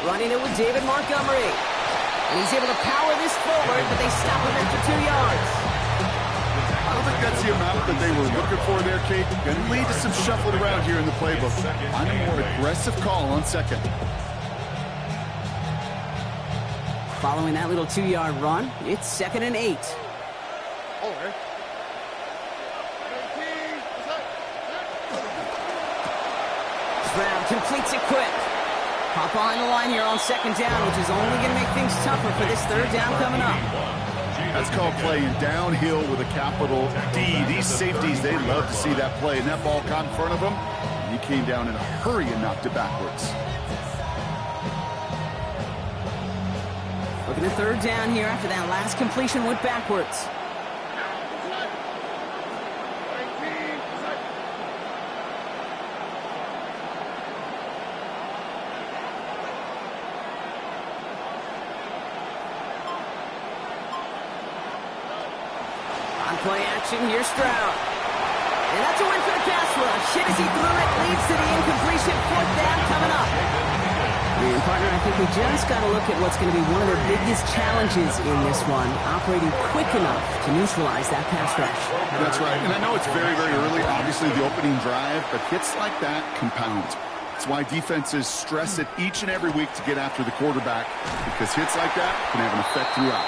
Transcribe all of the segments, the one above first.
Running it with David Montgomery. And he's able to power this forward, but they stop him after 2 yards. I don't think that's the amount that they were looking for there, Kate. Going to lead to some shuffling around here in the playbook. Find a more aggressive call on second. Following that little 2-yard run, it's 2nd and 8. Stroud completes it quick. Hop on the line here on 2nd down, which is only going to make things tougher for this 3rd down coming up. That's called playing downhill with a capital D. These safeties, they love to see that play. And that ball caught in front of him. He came down in a hurry and knocked it backwards. Looking at 3rd down here after that last completion went backwards. On play action, here's Stroud. And that's a win for the pass rush. Hit as he threw it, leads to the incompletion. 4th down coming up. And partner, I think we just got to look at what's going to be one of their biggest challenges in this one, operating quick enough to neutralize that pass rush. That's right, and I know it's very, very early, obviously the opening drive, but hits like that compound. That's why defenses stress it each and every week to get after the quarterback, because hits like that can have an effect throughout.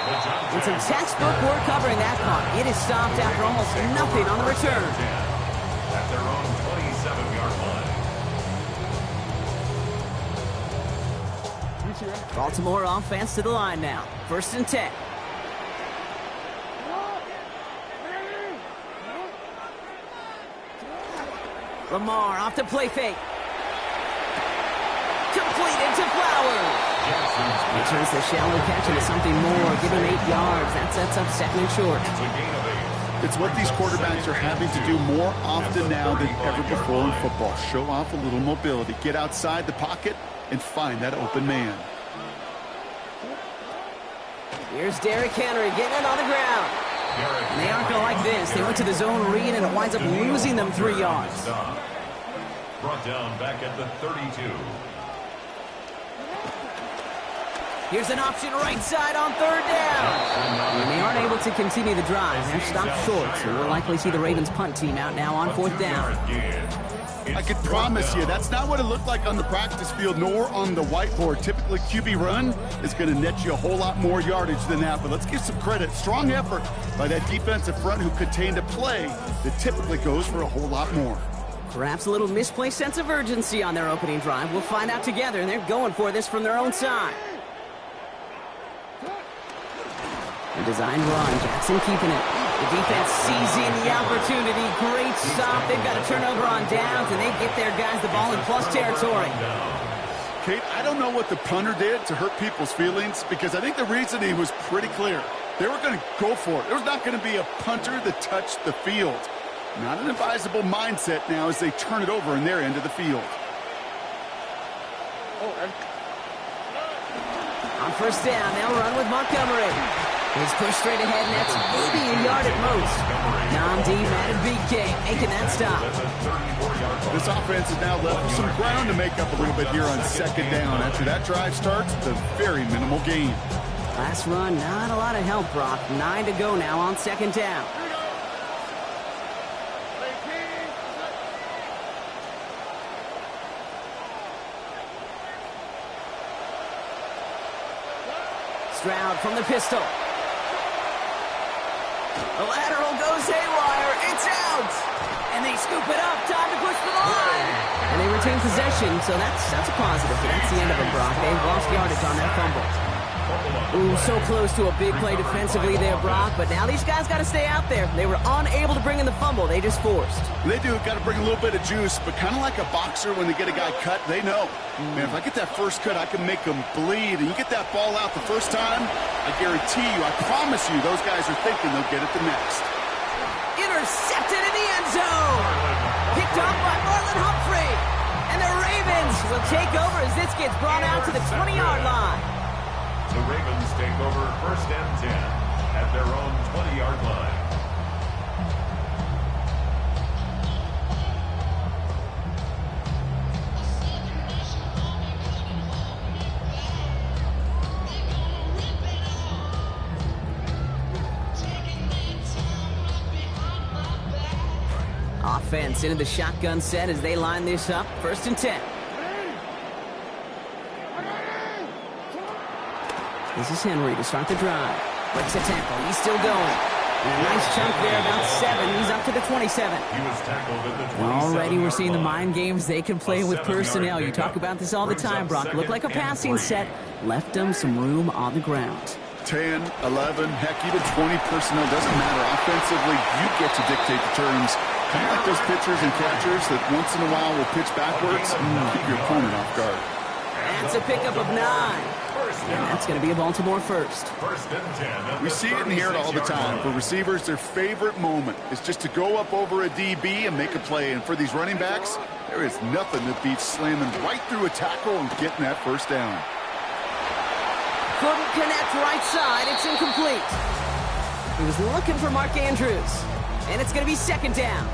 It's a textbook work covering that punt. It is stopped after almost nothing on the return. At their own 27-yard line. Baltimore offense to the line now. 1st and 10. Lamar off the play fake. Completed to Flowers. He turns the shallow catch into something more. Give him 8 yards. That sets up 2nd and short. It's what these quarterbacks are having to do more often now than ever before in football. Show off a little mobility. Get outside the pocket and find that open man. Here's Derrick Henry getting it on the ground. And they aren't going to like this. They went to the zone read, and it winds up losing them 3 yards. Brought down back at the 32. Here's an option right side on 3rd down. And they aren't able to continue the drive. They're stopped short, so we'll likely see the Ravens punt team out now on 4th down. I can promise you, that's not what it looked like on the practice field, nor on the whiteboard. Typically, QB run is going to net you a whole lot more yardage than that. But let's give some credit. Strong effort by that defensive front who contained a play that typically goes for a whole lot more. Perhaps a little misplaced sense of urgency on their opening drive. We'll find out together, and they're going for this from their own side. A designed run. Jackson keeping it. The defense seizing the opportunity. Great stop. They've got a turnover on downs, and they get their guys the ball in plus territory. Kate, I don't know what the punter did to hurt people's feelings, because I think the reasoning was pretty clear. They were going to go for it. There was not going to be a punter that touched the field. Not an advisable mindset now as they turn it over in their end of the field. On 1st down, they'll run with Montgomery. He's pushed straight ahead, and that's maybe a yard at most. Namdi Matabike making that stop. This offense is now left with some ground to make up a little bit here on 2nd down. After that drive starts, it's a very minimal gain. Last run, not a lot of help, Brock. 9 to go now on 2nd down. Stroud from the pistol. The lateral goes haywire. It's out. And they scoop it up. Time to push for the line. And they retain possession, so that's a positive. That's the end of it, Brock. They've lost yardage on that fumble. Ooh, so close to a big play defensively there, Brock. But now these guys got to stay out there. They were unable to bring in the fumble. They just forced. They do. Got to bring a little bit of juice, but kind of like a boxer when they get a guy cut, they know. Man, if I get that first cut, I can make them bleed. And you get that ball out the first time, I guarantee you, I promise you, those guys are thinking they'll get it the next. Intercepted in the end zone. Picked up by Marlon Humphrey. And the Ravens will take over as this gets brought out to the 20-yard line. The Ravens take over 1st and 10 at their own 20-yard line. defense into the shotgun set as they line this up. 1st and 10. This is Henry to start the drive. Breaks a tackle. He's still going. And a nice chunk there, about 7. He's up to the 27. He was tackled at the 27. Already we're seeing the mind games they can play with personnel. You talk about this all the time, Brock. Looked like a passing set. Left them some room on the ground. 10, 11, heck, even 20 personnel, doesn't matter. Offensively, you get to dictate the terms. Kind of like those pitchers and catchers that once in a while will pitch backwards and keep your opponent off guard. That's a pickup of 9. And that's going to be a Baltimore first. 1st and 10. We see it and hear it all the time. For receivers, their favorite moment is just to go up over a DB and make a play. And for these running backs, there is nothing that beats slamming right through a tackle and getting that 1st down. Couldn't connect right side. It's incomplete. He was looking for Mark Andrews. And it's going to be 2nd down.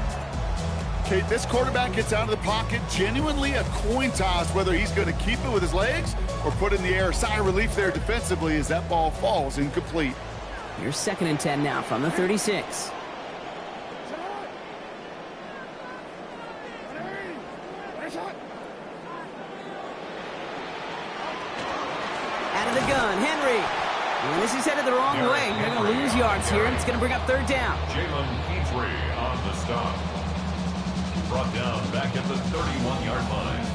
Okay, this quarterback gets out of the pocket. Genuinely a coin toss whether he's going to keep it with his legs or put it in the air. Sigh of relief there defensively as that ball falls incomplete. Here's 2nd and 10 now from the 36. Out of the gun, Henry. And this is headed the wrong way. They're going to lose yards here, and it's going to bring up 3rd down. Ncaa27 on the stop. Brought down back at the 31-yard line.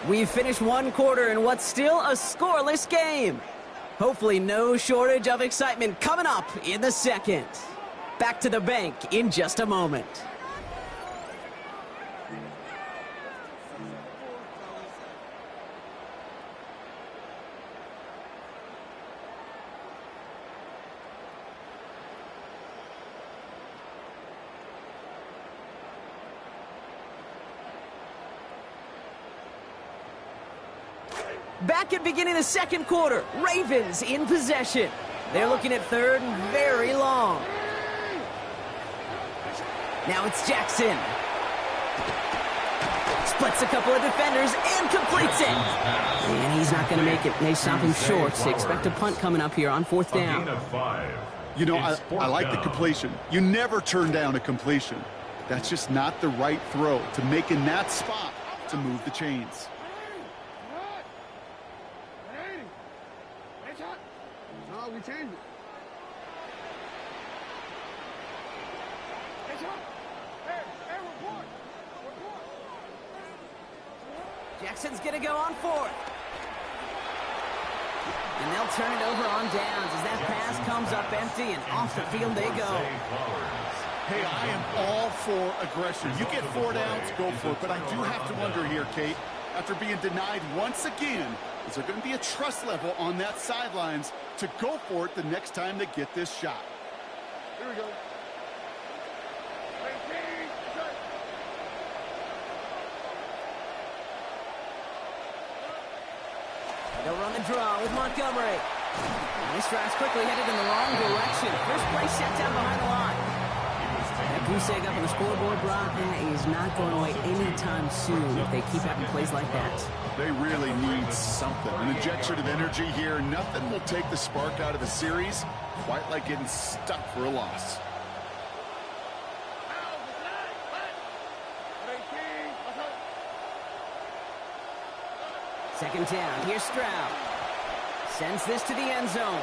We've finished 1 quarter in what's still a scoreless game. Hopefully no shortage of excitement coming up in the 2nd. Back to the bank in just a moment. Back at beginning of the 2nd quarter, Ravens in possession. They're looking at 3rd and very long. Now it's Jackson. Splits a couple of defenders and completes it. And he's not going to make it. They stop him short. So expect a punt coming up here on 4th down. You know, I like the completion. You never turn down a completion. That's just not the right throw to make in that spot to move the chains. We changed it. Jackson's going to go on 4th. And they'll turn it over on downs as that pass comes up empty and off the field they go. Hey, I am all for aggression. You get 4 downs, go for it. But I do have to wonder here, Kate, after being denied once again, is there going to be a trust level on that sidelines to go for it the next time they get this shot? Here we go. They'll run the draw with Montgomery. This drive's quickly headed in the wrong direction. First play set down behind the line. That goose egg up on the scoreboard, Brock, is not going away anytime soon if they keep having plays like that. They really need something. An injection of energy here. Nothing will take the spark out of a series quite like getting stuck for a loss. 2nd down. Here's Stroud. Sends this to the end zone.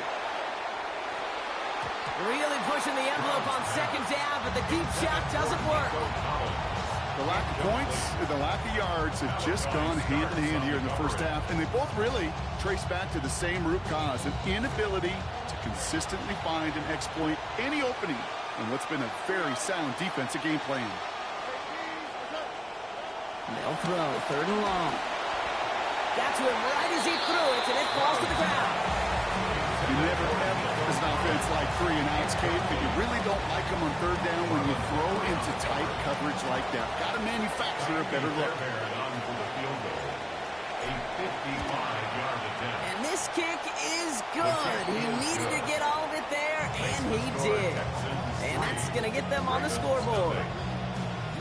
Really pushing the envelope on 2nd down, but the deep shot doesn't work. The lack of points and the lack of yards have just gone hand in hand here in the 1st half, and they both really trace back to the same root cause, an inability to consistently find and exploit any opening in what's been a very sound defensive game plan. They'll throw 3rd and long. Got to him right as he threw it, and it falls to the ground. You never ever as an offense like 3 and outs, Kate, but you really don't like them on 3rd down when you throw into tight coverage like that. Got to manufacture a better look. And this kick is good. He needed to get all of it there, and he did. And that's going to get them on the scoreboard.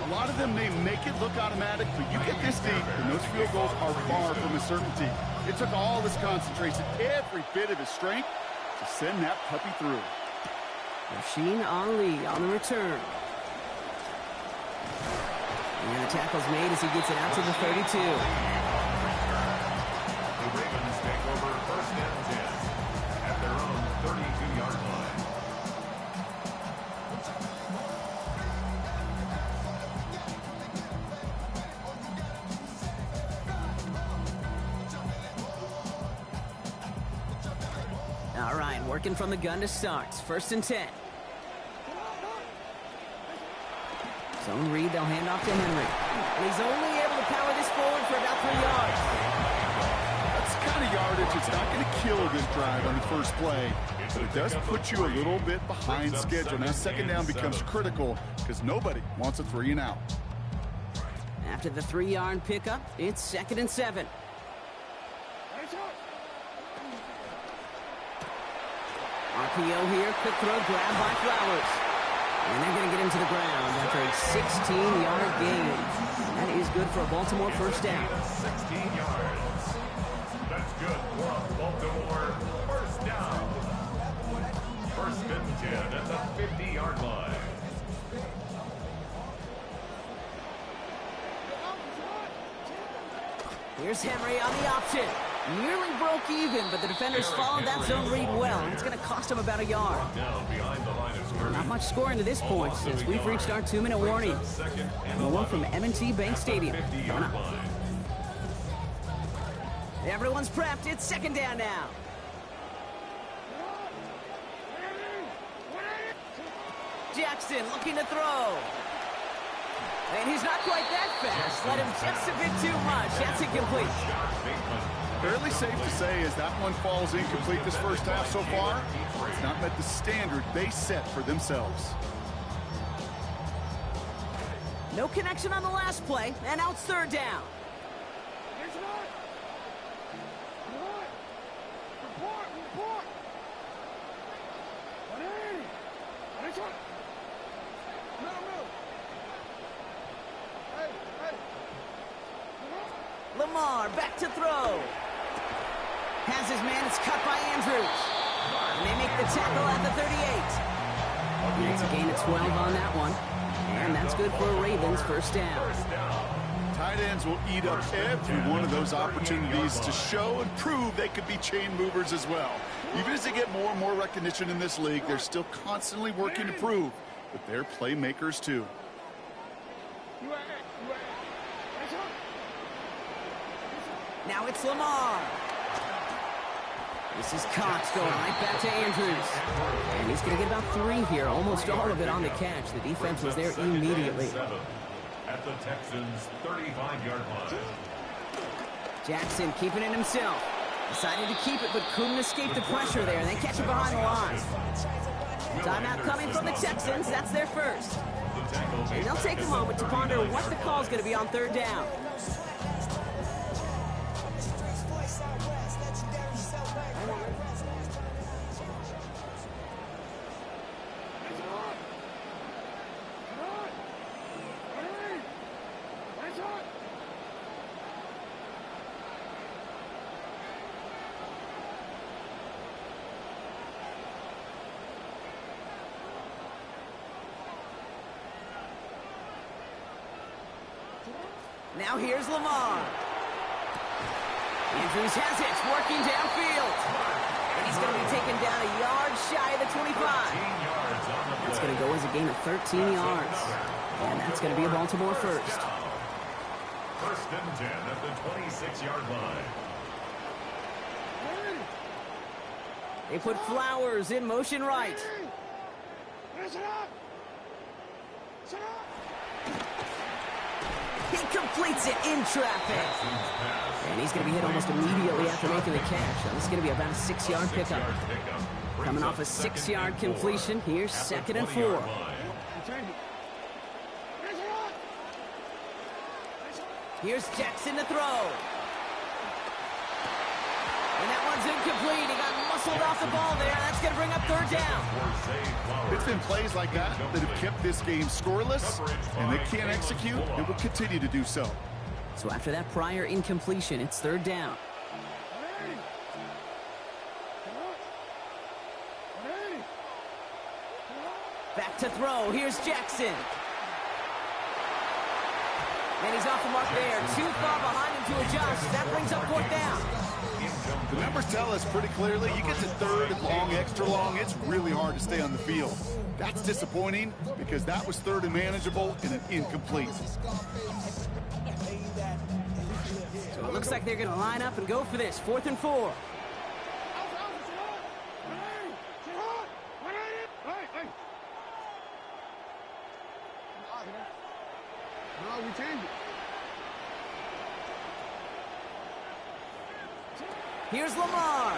A lot of them may make it look automatic, but you get this deep, and those field goals are far from a certainty. It took all his concentration, every bit of his strength, to send that puppy through. Rasheen Ali on the return. And the tackle's made as he gets it out to the 32. The Ravens take over first and 10 at their own 32-yard line. All right, working from the gun to start. First and 10. Zone read, they'll hand off to Henry. And he's only able to power this forward for about 3 yards. That's the kind of yardage. It's not going to kill this drive on the first play, but it does put you a little bit behind schedule. Now second down becomes critical because nobody wants a 3 and out. After the 3-yard pickup, it's second and 7. RPO here, quick throw, grabbed by Flowers. And they're going to get him to the ground after a 16-yard gain. That is good for a Baltimore first down. 16 yards. That's good for a Baltimore first down. First and 10 at the 50-yard line. Here's Henry on the option. Nearly broke even, but the defenders followed that zone read well, and it's going to cost him about a yard. Down behind the line of scrimmage. Not much scoring to this point since we've reached our 2-minute warning. More from M&T Bank Stadium. Yard line. Everyone's prepped. It's second down now. Jackson looking to throw. And he's not quite that fast. Let him just a bit too much. That's incomplete. Fairly safe to say as that one falls incomplete this first half so far, it's not met the standard they set for themselves. No connection on the last play, and now it's third down. Lamar back to throw. Has his man, it's cut by Andrews. And they make the tackle at the 38. And it's a gain of 12 on that one. And that's good for a Ravens first down. Tight ends will eat up every one of those opportunities to show and prove they could be chain movers as well. Even as they get more and more recognition in this league, they're still constantly working to prove that they're playmakers too. Now it's Lamar. This is Cox going right back to Andrews. And he's going to get about 3 here, almost all of it on the catch. The defense was there immediately. At the Texans' 35-yard line. Jackson keeping it himself. Decided to keep it, but couldn't escape the pressure there. They catch it behind the line. Timeout coming from the Texans. That's their first. And they'll take a moment to ponder what the call is going to be on third down. Now here's Lamar. Andrews has it, working downfield. And he's going to be taken down a yard shy of the 25. That's going to go as a gain of 13 yards. And that's going to be a Baltimore first. First and 10 at the 26-yard line. They put Flowers in motion right. He completes it in traffic. And he's going to be hit almost immediately after making the catch. So this is going to be about a 6-yard pickup. Coming off a 6-yard completion, here's second and 4. Here's Jackson to throw. And that one's incomplete. He got muscled off the ball there. That's going to bring up third down. It's been plays like that that have kept this game scoreless, and they can't execute, and will continue to do so. So after that prior incompletion, it's third down. Back to throw. Here's Jackson. And he's off the mark there. Too far behind him to adjust. That brings up fourth down. The numbers tell us pretty clearly, you get to third and long, extra long, it's really hard to stay on the field. That's disappointing because that was third and manageable and an incomplete. So it looks like they're going to line up and go for this. 4th and 4. No, we changed it. Here's Lamar.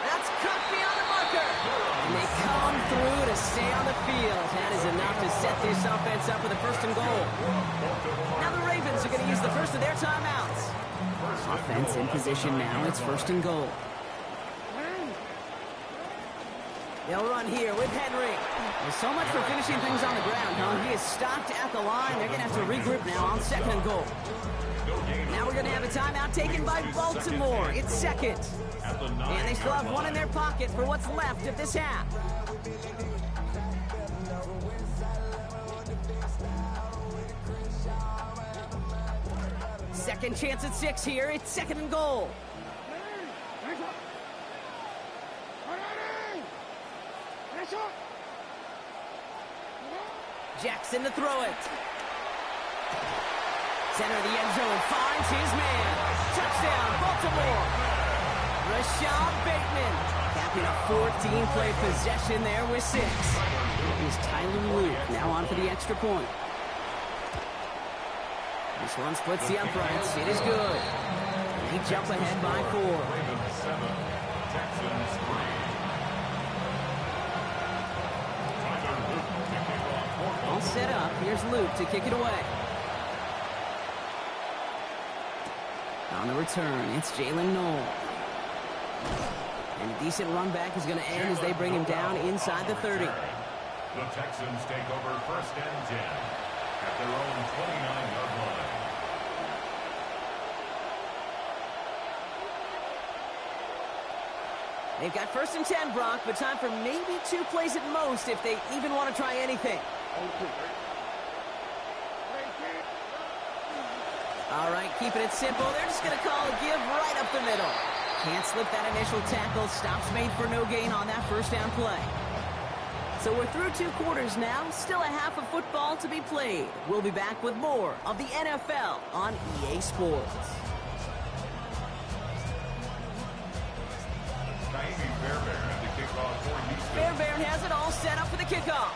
That's cut beyond the marker. And they come through to stay on the field. That is enough to set this offense up with a 1st and goal. Now the Ravens are going to use the first of their timeouts. Offense in position now. It's 1st and goal. They'll run here with Henry. There's so much for finishing things on the ground, huh? He is stopped at the line. They're going to have to regroup now on 2nd and goal. Now we're going to have a timeout taken by Baltimore. It's 2nd. And they still have one in their pocket for what's left of this half. Second chance at 6 here. It's 2nd and goal. Jackson to throw it. Center of the end zone finds his man. Touchdown, Baltimore. Rashad Bateman capping a 14-play possession there with 6. Here's Tyler Luke now on for the extra point. This one splits the uprights. It is good. They jump ahead by 4. Ravens 7, Texans 3. All set up. Here's Luke to kick it away. On the return, it's Jalen Noel. And a decent run back is going to end as they bring him down inside the 30. The Texans take over 1st and 10 at their own 29-yard line. They've got 1st and 10, Brock, but time for maybe 2 plays at most if they even want to try anything. All right, keeping it simple. They're just going to call a give right up the middle. Can't slip that initial tackle. Stops made for no gain on that 1st down play. So we're through 2 quarters now. Still a half of football to be played. We'll be back with more of the NFL on EA Sports. Fairbairn has it all set up for the kickoff.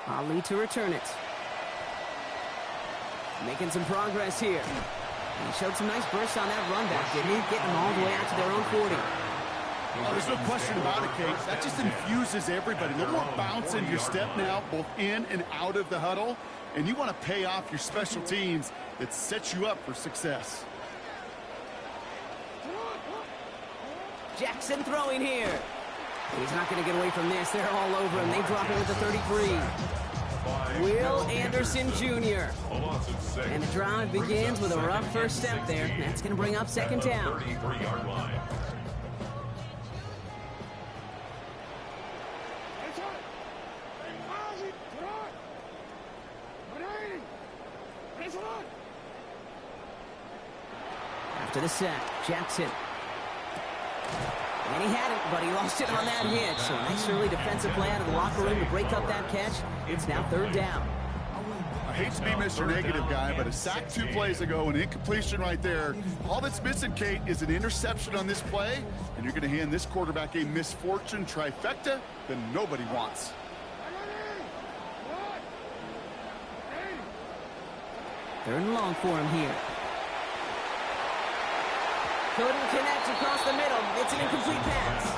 Ali to return it. Making some progress here. He showed some nice bursts on that run back, didn't he? Getting them all the way out to their own 40. Oh, there's no question about it, Kate. That just infuses everybody. A little more bounce in your step now, both in and out of the huddle. And you want to pay off your special teams that sets you up for success. Jackson throwing here. He's not going to get away from this. They're all over him. They drop him with the 33. Will Anderson Jr. And the drive begins with a rough first step there. That's going to bring up 2nd down. 33-yard line. After the sack, Jackson. And he had it, but he lost it on that hit. So nice early defensive play out of the locker room to break up that catch. It's now 3rd down. I hate to be Mr. Negative guy, but a sack 2 plays ago, an incompletion right there. All that's missing, Kate, is an interception on this play, and you're going to hand this quarterback a misfortune trifecta that nobody wants. 3rd and long for him here. Couldn't connect across the middle. It's an incomplete pass.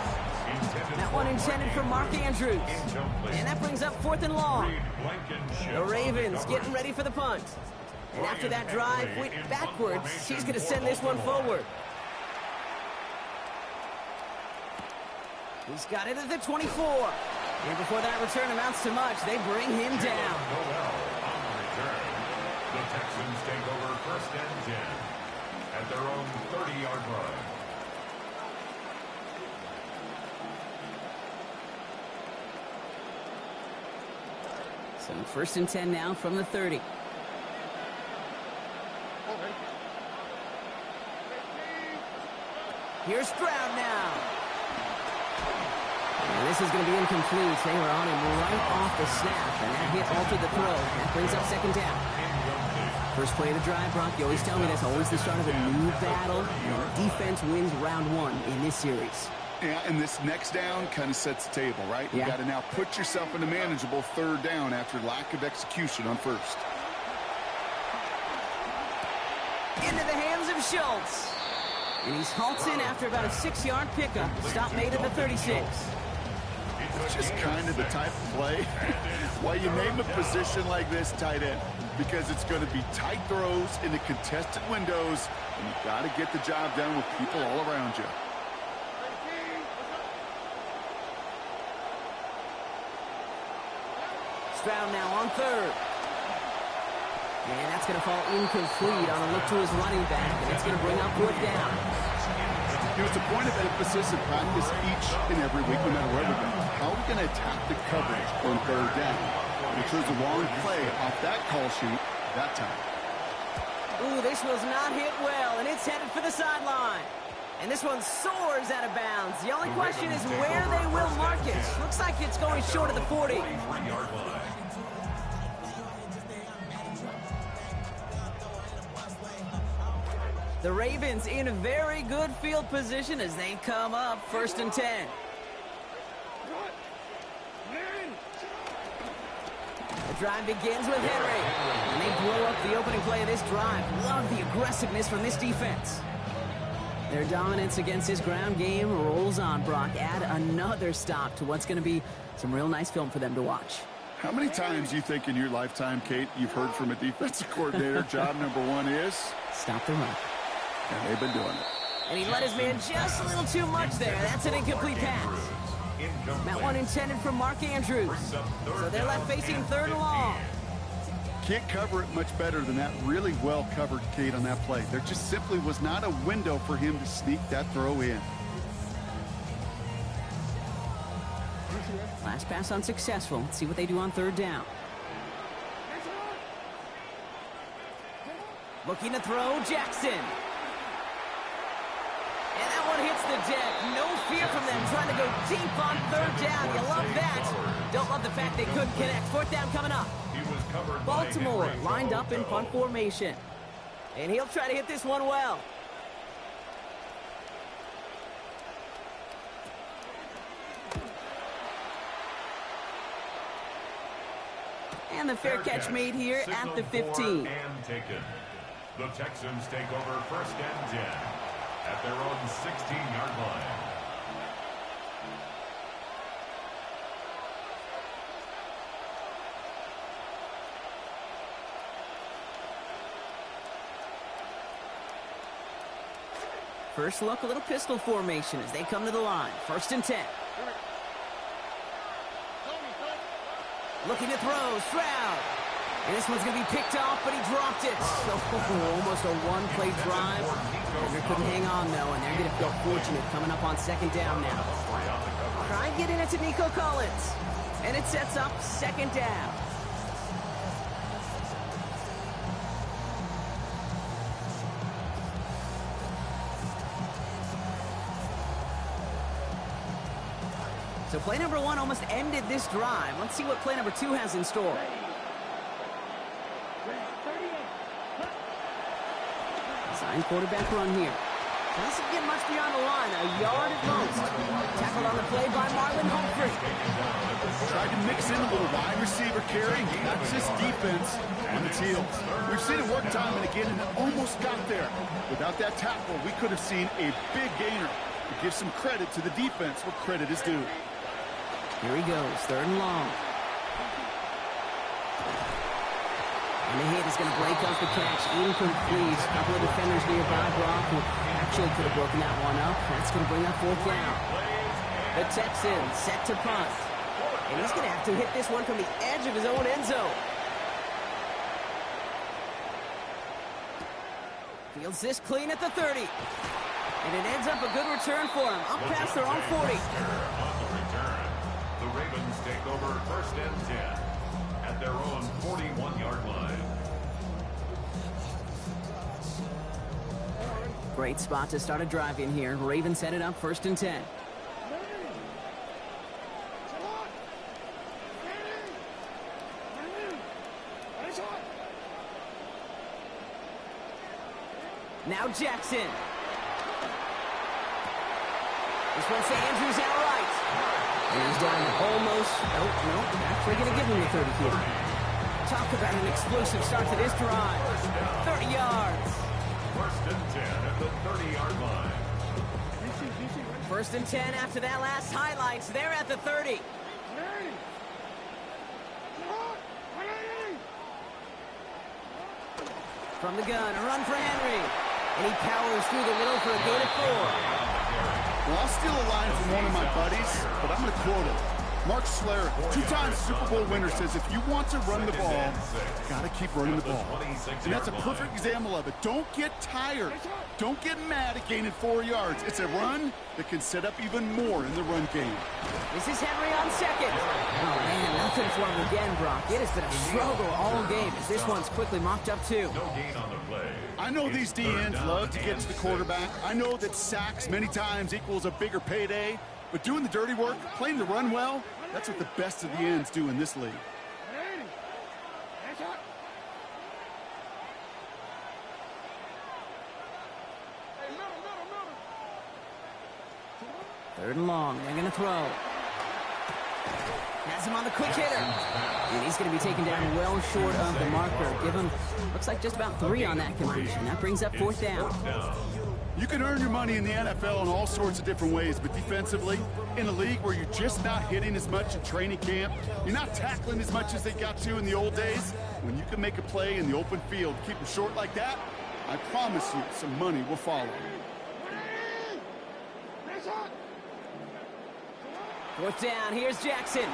That one intended for Mark Andrews. And that brings up 4th and long. The Ravens getting ready for the punt. And after that drive went backwards, she's going to send this one forward. He's got it at the 24. And before that return amounts to much, they bring him down. The Texans take over 1st and 10 at their own 30-yard line. So 1st and 10 now from the 30. Here's Stroud now. And this is going to be incomplete. They were on him right off the snap, and that hit altered the throw. That brings up 2nd down. First play of the drive, Brock, you always tell me that's always the start of a new battle. Defense wins round 1 in this series. Yeah, and this next down kind of sets the table, right? Yeah. You got to now put yourself in a manageable 3rd down after lack of execution on 1st. Into the hands of Schultz. And he's halted after about a 6-yard pickup. Stop made at the 36. It's just kind of the type of play why you name a position like this tight end, because it's going to be tight throws into contested windows, and you got to get the job done with people all around you. Stroud now on 3rd. And that's going to fall incomplete on a look to his running back, and it's going to bring up 4th down. It's a point of emphasis in practice each and every week, no matter where we go. How are we going to attack the coverage on 3rd down? We chose a long play off that call sheet that time. Ooh, this was not hit well, and it's headed for the sideline. And this one soars out of bounds. The only question is where they will mark it. Looks like it's going short of the 40. 43-yard line. The Ravens in a very good field position as they come up 1st and 10. The drive begins with Henry. And they blow up the opening play of this drive. Love the aggressiveness from this defense. Their dominance against his ground game rolls on, Brock. Add another stop to what's going to be some real nice film for them to watch. How many times do you think in your lifetime, Kate, you've heard from a defensive coordinator, job number 1 is? Stop the run. And they've been doing it. And he let his man just a little too much there. That's an incomplete pass. That one intended for Mark Andrews. So they're left facing 3rd and long. Can't cover it much better than that. Really well covered, Kate, on that play. There just simply was not a window for him to sneak that throw in. Last pass unsuccessful. Let's see what they do on 3rd down. Looking to throw, Jackson. And that one hits the deck. No fear from them trying to go deep on 3rd down. You love that. Don't love the fact they couldn't connect. 4th down coming up. Baltimore lined up in punt formation. And he'll try to hit this one well. And the fair catch made here at the 15. And taken. The Texans take over 1st and 10 at their own 16-yard line. First look, a little pistol formation as they come to the line. 1st and 10. Looking to throw, Stroud. And this one's going to be picked off, but he dropped it. So almost a one-play drive. They couldn't hang on, though, and they're going to feel fortunate coming up on 2nd down now. Try and get in it to Nico Collins. And it sets up 2nd down. So play number 1 almost ended this drive. Let's see what play number 2 has in store. Design quarterback run here. Doesn't get much beyond the line. A yard at most. Tackled on the play by Marlon Humphrey. Tried to mix in a little wide receiver carry. That's just defense on its heels. We've seen it work time and again, and it almost got there. Without that tackle, we could have seen a big gainer. To give some credit to the defense where credit is due. Here he goes, 3rd and long. And the hit is going to break up the catch. Incomplete. A couple of defenders nearby. Brock who actually could have broken that one up. That's going to bring up 4th down. The Texans set to punt. And he's going to have to hit this one from the edge of his own end zone. Fields this clean at the 30. And it ends up a good return for him. Up past their own 40. On the return, the Ravens take over 1st and 10 at their own 41-yard line. Great spot to start a drive in here. Ravens set it up 1st and 10. Now Jackson. This one's to Andrews out right. And he's down to almost, nope, actually going to give him the 30 here. Talk about an explosive start to this drive. 30 yards. 1st and 10 at the 30-yard line. 1st and 10 after that last highlights. They're at the 30. From the gun, a run for Henry. And he powers through the middle for a gain of 4. Well, I'll steal a line from one of my buddies, but I'm going to quote it. Mark Schlereth, 2-time Super Bowl winner, says if you want to run the ball, you got to keep running the ball. And that's a perfect example of it. Don't get tired. Don't get mad at gaining 4 yards. It's a run that can set up even more in the run game. This is Henry on 2nd. Oh, man, nothing for him again, Brock. It has been a struggle all game as this one's quickly mocked up too. No gain on the play. I know these DNs love to get to the quarterback. I know that sacks many times equals a bigger payday. But doing the dirty work, playing the run well, that's what the best of the ends do in this league. Third and long. They're going to throw. Has him on the quick hitter. And he's going to be taken down well short of the marker. Give him, looks like just about 3 on that completion. That brings up 4th down. You can earn your money in the NFL in all sorts of different ways, but defensively, in a league where you're just not hitting as much in training camp, you're not tackling as much as they got to in the old days, when you can make a play in the open field, keep them short like that, I promise you some money will follow. 4th down, here's Jackson.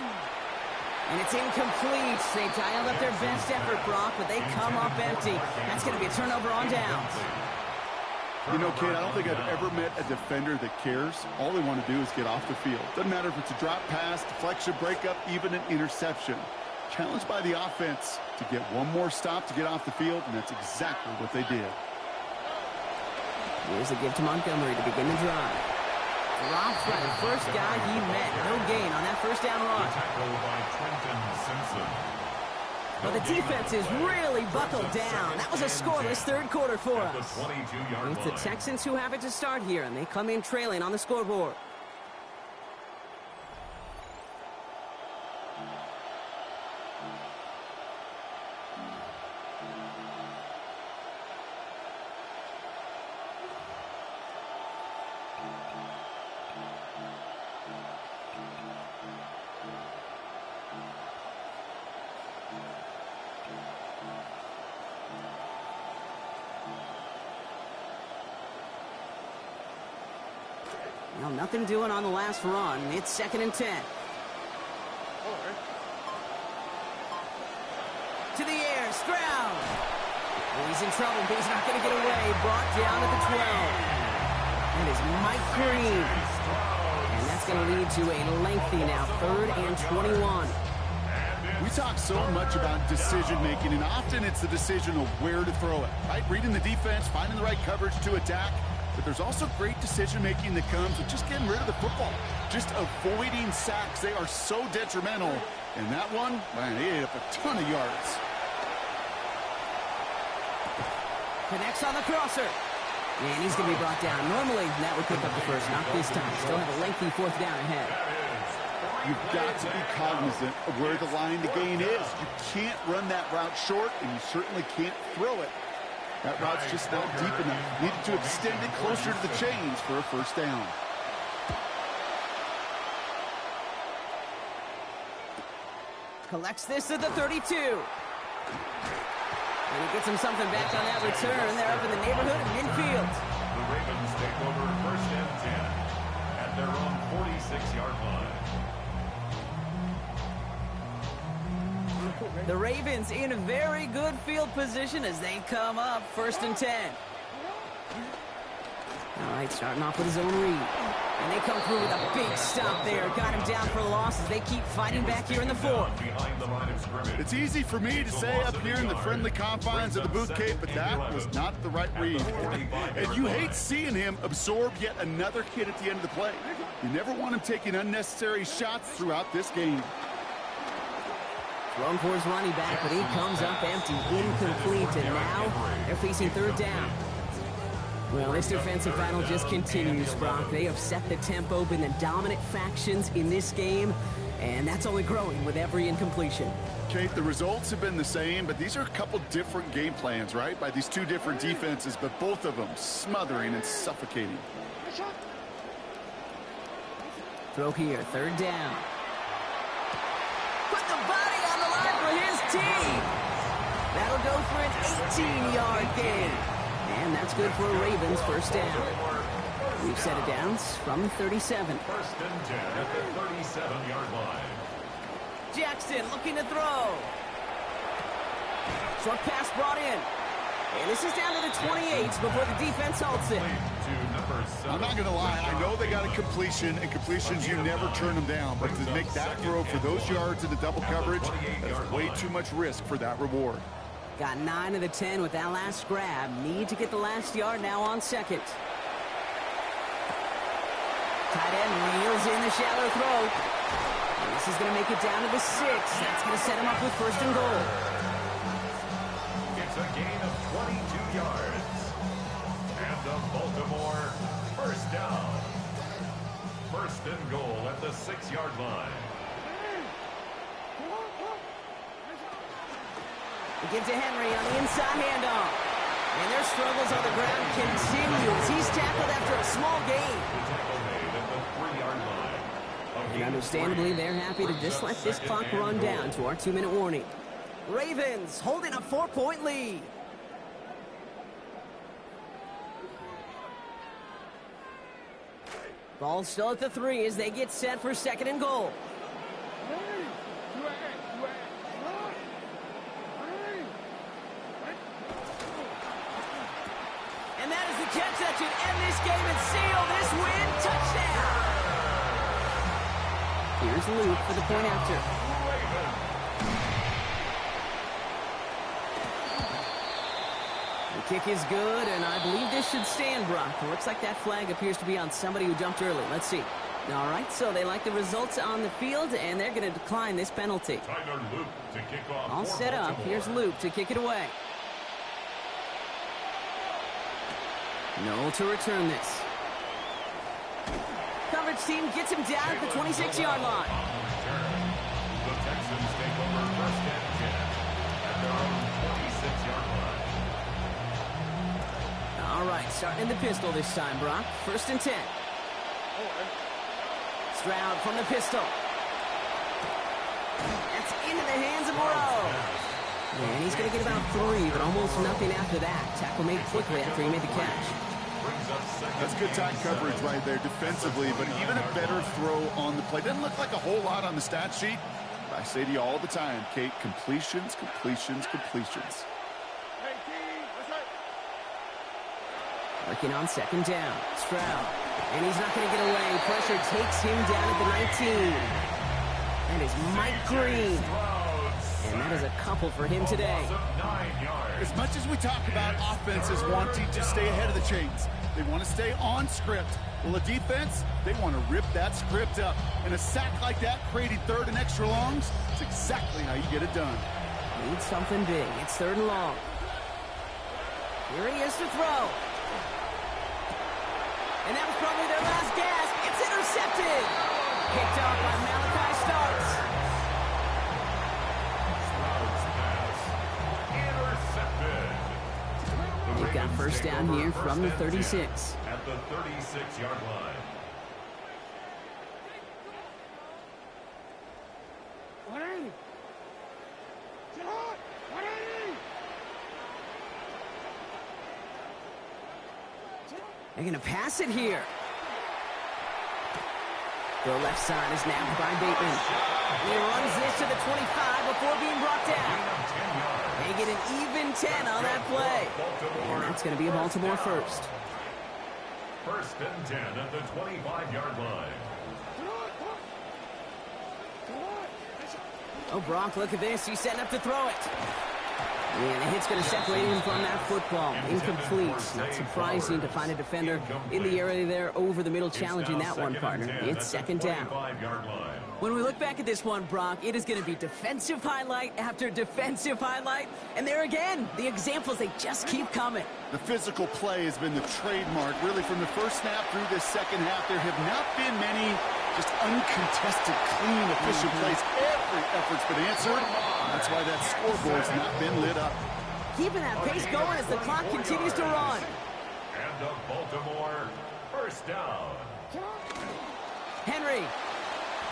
And it's incomplete. They dialed up their best effort, Brock, but they come up empty. That's going to be a turnover on downs. You know, kid, I don't think I've ever met a defender that cares. All they want to do is get off the field. Doesn't matter if it's a drop pass, deflection, breakup, even an interception. Challenged by the offense to get one more stop to get off the field, and that's exactly what they did. Here's a give to Montgomery to begin the drive. Drops by the first guy he met. No gain on that 1st down run. Tackled by Trenton Simpson. But the defense is really buckled down. That was a scoreless 3rd quarter for us. It's the Texans who have it to start here, and they come in trailing on the scoreboard. Well, nothing doing on the last run. It's 2nd and 10. To the air, Stroud. Oh, he's in trouble, but he's not going to get away. Brought down at the 12. That is Mike Green. And that's going to lead to a lengthy now 3rd and 21. We talk so much about decision-making, and often it's the decision of where to throw it, right? Reading the defense, finding the right coverage to attack. But there's also great decision-making that comes with just getting rid of the football, just avoiding sacks. They are so detrimental. And that one, man, he ate up a ton of yards. Connects on the crosser. And he's going to be brought down. Normally, that would pick up the first, not this time. Still have a lengthy 4th down ahead. You've got to be cognizant of where the line to gain is. You can't run that route short, and you certainly can't throw it. That route's just not deep enough. Needed to extend it closer to the chains for a 1st down. Collects this at the 32. And he gets him something back on that return. They're up in the neighborhood of midfield. The Ravens take over 1st and 10 at their own 46-yard line. The Ravens in a very good field position as they come up 1st and 10. All right, starting off with his own read. And they come through with a big stop there. Got him down for a loss as they keep fighting back here in the 4th. It's easy for me to say up here in the friendly confines of the Booth Cape, but that was not the right read. And you hate seeing him absorb yet another hit at the end of the play. You never want him taking unnecessary shots throughout this game. Thrown for his running back, but he comes up empty, incomplete, and now they're facing 3rd down. Well, this defensive battle just continues, Brock. They have set the tempo, been the dominant factions in this game, and that's only growing with every incompletion. Kate, the results have been the same, but these are a couple different game plans, right? By these two different defenses, but both of them smothering and suffocating. Throw here, 3rd down. Put the body on the line for his team. That'll go for an 18-yard gain. And that's good for a Ravens 1st down. We've set it down from 37. 1st and 10 at the 37-yard line. Jackson looking to throw. Short pass brought in. And this is down to the 28 before the defense halts it. I'm not going to lie. I know they got a completion, and completions, you never turn them down. But to make that throw for those yards in the double coverage, that's way too much risk for that reward. Got 9 of the 10 with that last grab. Need to get the last yard now on 2nd. Tight end reels in the shallow throw. And this is going to make it down to the 6. That's going to set him up with 1st and goal. It's a gain of 22 yards. And the Baltimore 1st down. 1st and goal at the 6-yard line. He gives to Henry on the inside handoff. And their struggles on the ground continue as he's tackled after a small gain. And understandably, they're happy to just let this clock run down to our 2-minute warning. Ravens holding a 4-point lead. Ball still at the 3 as they get set for 2nd and goal. And that is the catch that should end this game and seal this win. Touchdown! Here's Luke for the point after. The kick is good, and I believe this should stand, Brock. It looks like that flag appears to be on somebody who jumped early. Let's see. All right, so they like the results on the field, and they're going to decline this penalty. All set up. Here's Luke to kick it away. No to return this. Coverage team gets him down at the 26-yard line. The Texans take over 1st and 10 at their own 26-yard line. All right, starting in the pistol this time, Brock. 1st and 10. Stroud from the pistol. That's into the hands of Moreau. And he's going to get about 3, but almost nothing after that. Tackle made quickly after he made the catch. That's good tight coverage right there defensively, but even a better throw on the play. Doesn't look like a whole lot on the stat sheet. I say to you all the time, Kate, completions, completions, completions. Working on 2nd down. Stroud. And he's not going to get away. Pressure takes him down at the 19. That is Mike Green. And that is a couple for him today. As much as we talk about offenses wanting to stay ahead of the chains, they want to stay on script. Well, the defense, they want to rip that script up. And a sack like that, creating 3rd and extra longs, it's exactly how you get it done. Need something big. It's 3rd and long. Here he is to throw. And that was probably their last gasp. It's intercepted. Picked off by Malachi Starks. They've got 1st down here from the 36. At the 36-yard line. They're going to pass it here. The left side is nabbed by Bateman. He runs this to the 25 before being brought down. They get an even 10 on that play. And that's going to be a Baltimore first. First and 10 at the 25-yard line. Oh, Brock, look at this. He's setting up to throw it. And the hit's going to separate him from that football. Incomplete. Not surprising to find a defender in the area there over the middle challenging that one, partner. It's second down. When we look back at this one, Brock, it is going to be defensive highlight after defensive highlight. And there again, the examples, they just keep coming. The physical play has been the trademark. Really, from the first snap through this second half, there have not been many just uncontested, clean, efficient plays. Every effort's been answered. That's why that scoreboard's not been lit up. Keeping that pace going as the clock continues to run. And the Baltimore first down. Henry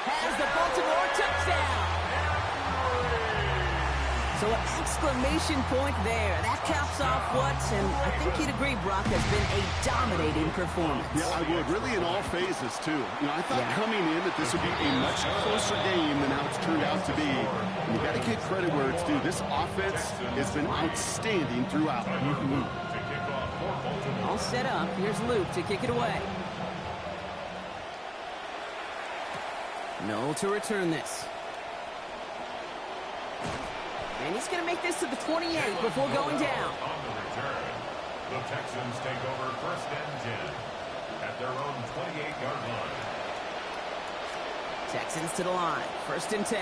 has the Baltimore touchdown. So an exclamation point there. That caps off what, and I think you'd agree, Brock, has been a dominating performance. Yeah, I would. Really in all phases, too. You know, I thought coming in that this would be a much closer game than how it's turned out to be. And you got to give credit where it's due. This offense has been outstanding throughout. All set up. Here's Luke to kick it away. No to return this. And he's going to make this to the 28 before going down. On the return, the Texans take over first and 10 at their own 28-yard line. Texans to the line. First and 10.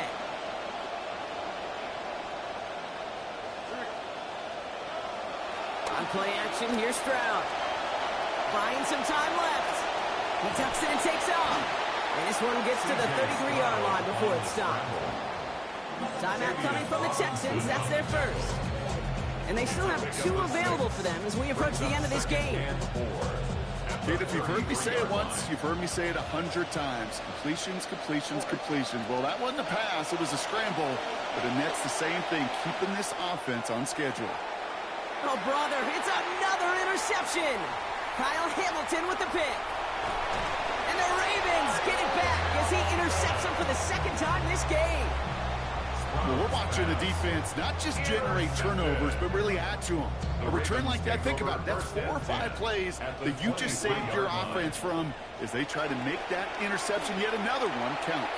On play action, here's Stroud. Buying some time left. He tucks it and takes off. And this one gets to the 33-yard line before it's stopped. Timeout coming from the Texans. That's their first. And they still have 2 available for them as we approach the end of this game. Kid, if you've heard me say it once, you've heard me say it 100 times. Completions, completions, completions. Well, that wasn't a pass. It was a scramble. But the Nets, the same thing, keeping this offense on schedule. Oh, brother, it's another interception. Kyle Hamilton with the pick. And the Ravens get it back as he intercepts him for the second time this game. Well, we're watching the defense not just generate turnovers, but really add to them. A return like that, think about it. That's 4 or 5 plays that you just saved your offense from as they try to make that interception, yet another one, count.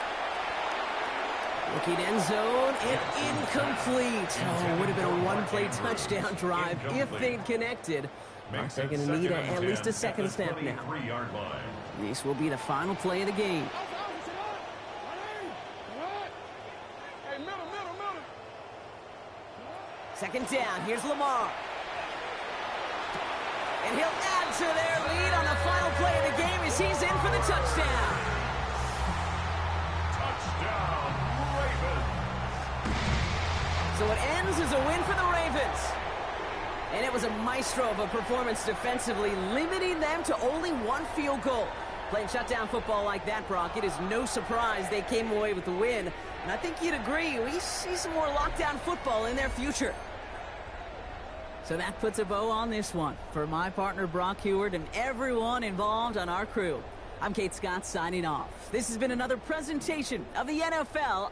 Looking end zone and incomplete. Oh, would have been a one-play touchdown drive if they'd connected. They're going to need at least a second snap now. This will be the final play of the game. Second down, here's Lamar. And he'll add to their lead on the final play of the game as he's in for the touchdown. Touchdown, Ravens. So it ends as a win for the Ravens. And it was a maestro of a performance defensively, limiting them to only 1 field goal. Playing shutdown football like that, Brock, it is no surprise they came away with the win. And I think you'd agree, we see some more lockdown football in their future. So that puts a bow on this one. For my partner, Brock Heward, and everyone involved on our crew, I'm Kate Scott signing off. This has been another presentation of the NFL.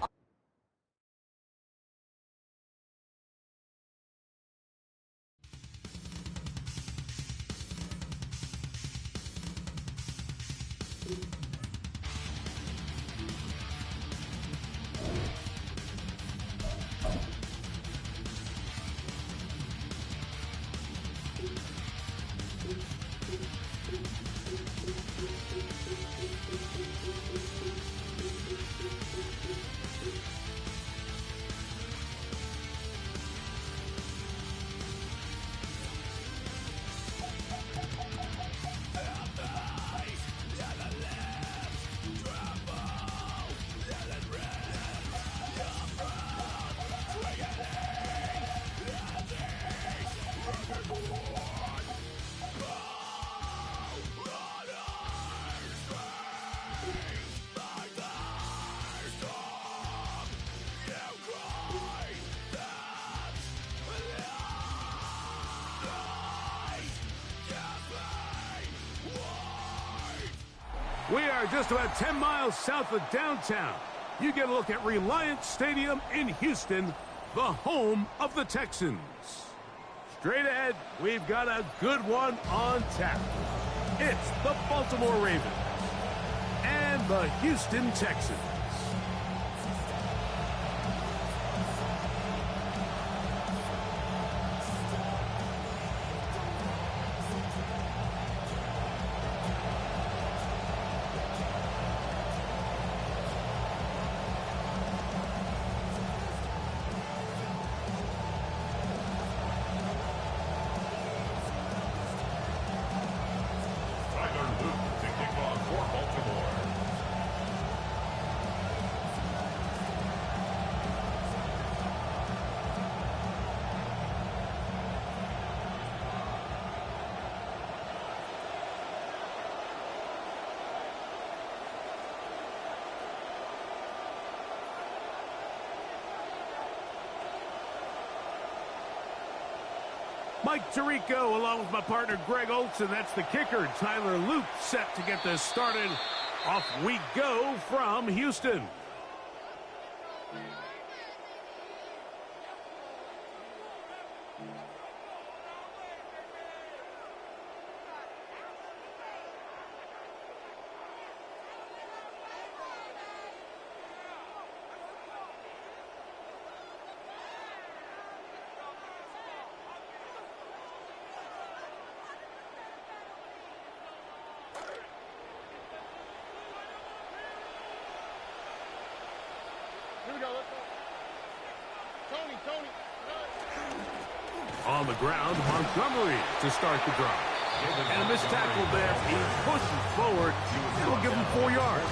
We are just about 10 miles south of downtown. You get a look at Reliance Stadium in Houston, the home of the Texans. Straight ahead, we've got a good one on tap. It's the Baltimore Ravens and the Houston Texans. Mike Tirico along with my partner Greg Olson. That's the kicker. Tyler Luke set to get this started. Off we go from Houston. Here we go, let's go. Tony. On the ground, Montgomery to start the drive. And a missed tackle there. He pushes forward. That'll give him 4 yards.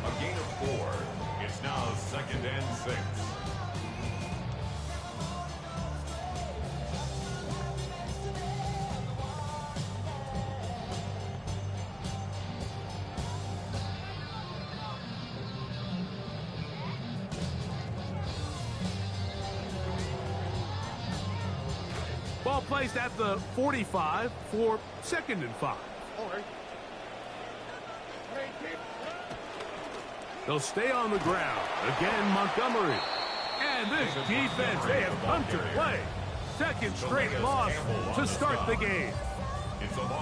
A gain of 4. It's now 2nd and 6. Ball placed at the 45 for 2nd and 5. All right. They'll stay on the ground. Again, Montgomery. And this defense, they have come to play. 2nd straight loss to start the game.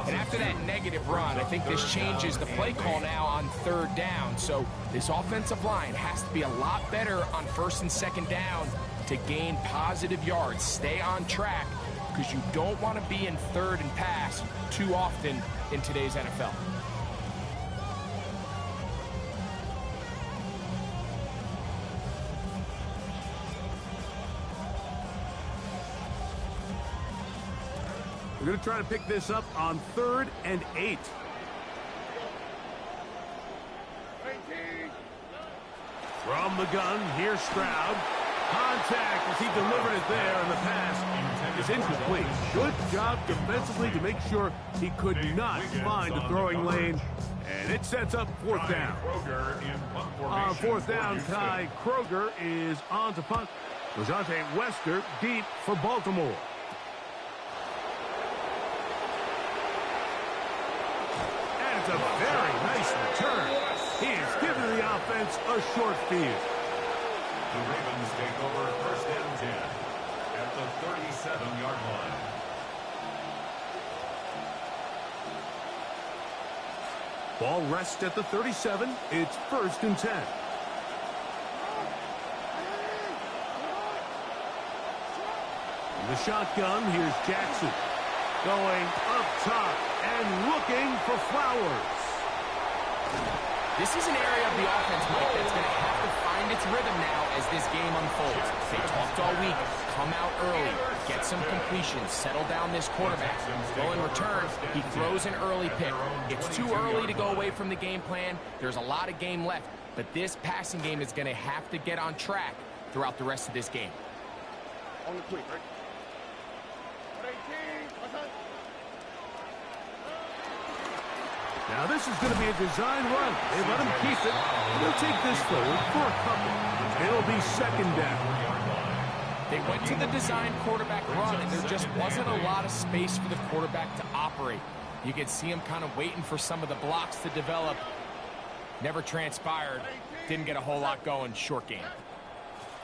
And after that negative run, I think this changes the play call now on 3rd down. So this offensive line has to be a lot better on 1st and 2nd down to gain positive yards. Stay on track, because you don't want to be in 3rd and pass too often in today's NFL. We're going to try to pick this up on 3rd and 8. From the gun, here's Stroud. Contact as he delivered it there, and the pass is incomplete. Good job defensively to make sure he could not find a throwing lane, and it sets up 4th down. On 4th down, Kai Kroger is on to punt. Lejante Wester deep for Baltimore. And it's a very nice return. He has given the offense a short field. The Ravens take over 1st and 10 at the 37-yard line. Ball rests at the 37. It's 1st and 10. In the shotgun, here's Jackson. Going up top and looking for Flowers. This is an area of the offense, Mike, that's going to have to find its rhythm now as this game unfolds. They talked all week. Come out early. Get some completions. Settle down this quarterback. Well, in return, he throws an early pick. It's too early to go away from the game plan. There's a lot of game left. But this passing game is going to have to get on track throughout the rest of this game. On the quick, right? Now this is going to be a design run. They let him keep it. They'll take this forward for a couple. It'll be 2nd down. They went to the design quarterback run, and there just wasn't a lot of space for the quarterback to operate. You could see him kind of waiting for some of the blocks to develop. Never transpired. Didn't get a whole lot going. Short game.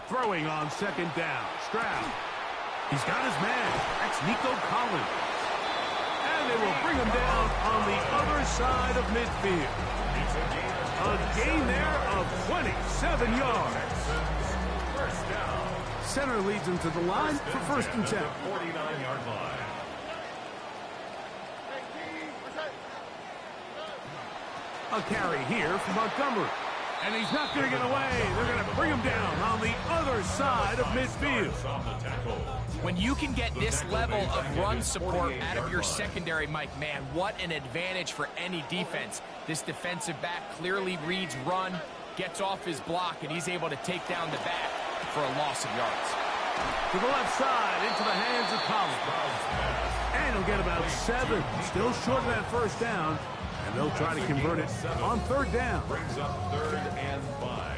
Throwing on second down. Stroud. He's got his man. That's Nico Collins. And they will bring him down on the other side of midfield. A gain there of 27 yards. First down. Center leads him to the line for 1st and 10. 49-yard line. A carry here for Montgomery. And he's not going to get away. They're going to bring him down on the other side of midfield. When you can get this level of run support out of your secondary, Mike, man, what an advantage for any defense. This defensive back clearly reads run, gets off his block, and he's able to take down the back for a loss of yards. To the left side, into the hands of Collins. And he'll get about 7. Still short of that first down. And they'll try to convert it on 3rd down. Brings up 3rd and 5.